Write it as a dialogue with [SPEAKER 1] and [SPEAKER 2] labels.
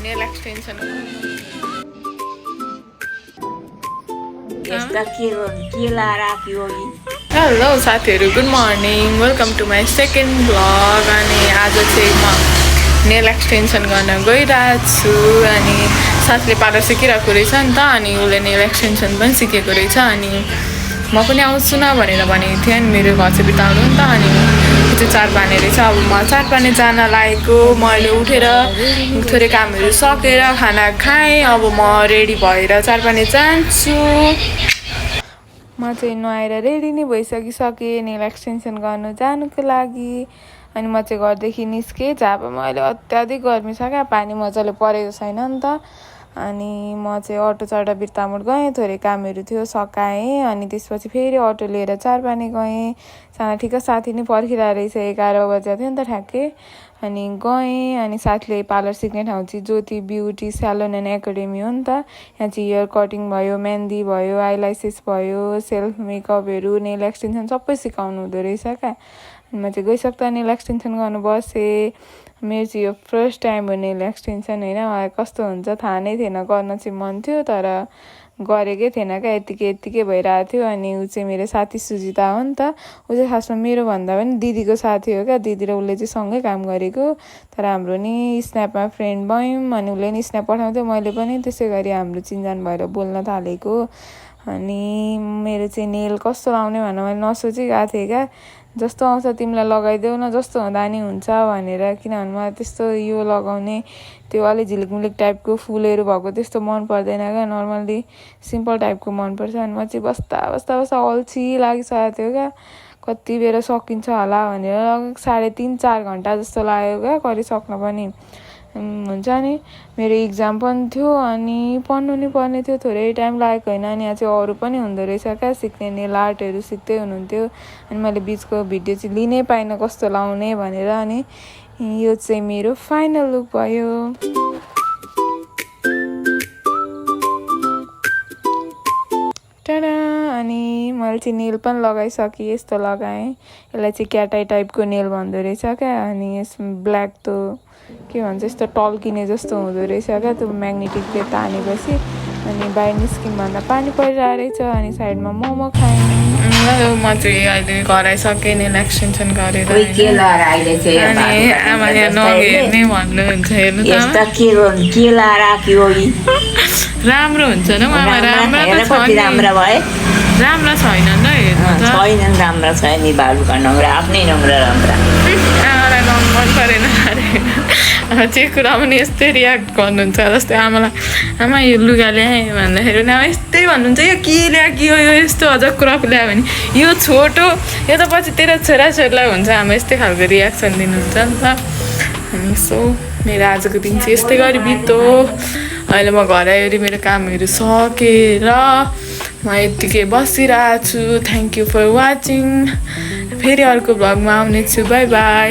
[SPEAKER 1] nail extension hello साथीहरू good morning welcome to my second vlog अनि आज चाहिँ म नेल एक्सटेन्सन गर्न गइरहेको छु अनि साथीले पार्लर सिकिरहेको रहेछ नि त अनि उसले नेल एक्सटेन्सन पनि सिकेको रहेछ अनि म पनि आउँछु न भनेर भनेको थिएँ अनि मेरो घर चाहिँ बिताउनु नि त अनि त्यो चार पाने रहेछ अब म चार पाने जान लागेको मैले उठेर थोरै कामहरू सकेर खाना खाएँ अब म रेडी भएर चार पाने जान्छु म चाहिँ नुहाएर रेडी नै भइसकिसकेँ नेल एक्सटेन्सन गर्नु जानुको लागि अनि म चाहिँ घरदेखि निस्केँ झापामा अहिले अत्याधिक गर्मी छ क्या पानी मजाले परेको छैन नि त अनि म चाहिँ अटो चढ्दा बिर्तामोड गएँ थोरै कामहरू थियो सकाएँ अनि त्यसपछि फेरि अटो लिएर चार पाने गएँ साना ठिक्क साथी नै पर्खिरहेको रहेछ 11 बजेको थियो नि त ठ्याक्कै अनि गएँ अनि साथीले पार्लर सिक्ने ठाउँ चाहिँ ज्योति ब्युटी स्यालोन एन्ड एकाडेमी हो नि त यहाँ चाहिँ हेयर कटिङ भयो मेहन्दी भयो आइलाइसिस भयो सेल्फ मेकअपहरू नेल एक्सटेन्सन सबै सिकाउनु हुँदो रहेछ क्या अनि म चाहिँ गइसक्दा नेल एक्सटेन्सन गर्नु बसेँ मेरो चाहिँ यो फर्स्ट टाइम हो नेल एक्सटेन्सन होइन मलाई कस्तो हुन्छ थाहा नै थिएन गर्न चाहिँ मन थियो तर गरेकै थिएन क्या यत्तिकै भइरहेको थियो अनि ऊ चाहिँ मेरो साथी सुजिता हो नि त ऊ चाहिँ खासमा मेरो भन्दा पनि दिदीको साथी हो क्या दिदी र उसले चाहिँ सँगै काम गरेको तर हाम्रो नि स्न्यापमा फ्रेन्ड भयौँ अनि उसले नि स्न्याप पठाउँथ्यो मैले पनि त्यसै गरी हाम्रो चिनजान भएर बोल्न थालेको अनि मेरो चाहिँ नेल कस्तो लाउने भनेर मैले नसोचिरहेको थिएँ क्या जस्तो आउँछ तिमीलाई लगाइदेऊ न जस्तो हुँदा नि हुन्छ भनेर किनभने मलाई त्यस्तो यो लगाउने त्यो अलिक झिलिकमिलिक टाइपको फुलहरू भएको त्यस्तो मन पर्दैन क्या नर्मल्ली सिम्पल टाइपको मनपर्छ अनि म चाहिँ बस्दा अल्छी लागिसकेको थियो क्या कति बेर सकिन्छ होला भनेर 3.5-4 घन्टा जस्तो लाग्यो क्या गरिसक्न पनि हुन्छ नि मेरो इक्जाम पनि थियो अनि पढ्नु नि पर्ने थियो थोरै टाइम लागेको होइन अनि यहाँ चाहिँ अरू पनि हुँदो रहेछ क्या सिक्ने नेल आर्टहरू सिक्दै हुनुहुन्थ्यो अनि मैले बिचको भिडियो चाहिँ लिनै पाइनँ कस्तो लाउने भनेर अनि यो चाहिँ मेरो फाइनल लुक भयो टाडा अनि मैले चाहिँ नेल पनि लगाइसकेँ यस्तो लगाएँ यसलाई चाहिँ क्याटाई टाइपको नेल भन्दो रहेछ क्या अनि यस ब्ल्याक त के भन्छ यस्तो टल्किने जस्तो हुँदो रहेछ क्या त्यो म्याग्नेटिकले तानेपछि अनि बाहिर निस्किनुभन्दा पानी परिरहेको रहेछ अनि साइडमा मोमो खाएँ म चाहिँ अहिले घर आइसकेँ नेल एक्सटेन्सन गरेर अनि आमाले नहेर्ने भन्नुहुन्छ हेर्नु राम्रो हुन्छ न आमा राम्रो छैन नि हेर्नु
[SPEAKER 2] राम्रो छैन नि बाबुका नम्बर आफ्नै नम्बर राम्रो
[SPEAKER 1] आमालाई मन परेन अरे जे कुरा पनि यस्तै रियाक्ट गर्नुहुन्छ जस्तै आमालाई आमा यो लुगा ल्याएँ भन्दाखेरि पनि आमा यस्तै भन्नुहुन्छ यो के ल्यायो यो यस्तो अझ कुरा ल्यायो भने यो छोटो यो त पछि तेरो छोराछोरीलाई हुन्छ आमा यस्तै खालको रियाक्सन दिनुहुन्छ नि त अनि सो मेरो आजको दिन चाहिँ यस्तै गरी बित्यो अहिले म घर आएर मेरो कामहरू सकेर म यत्तिकै बसिरहेको छु थ्याङ्क यू फर वाचिङ फेरि अर्को भ्लगमा आउनेछु बाई बाई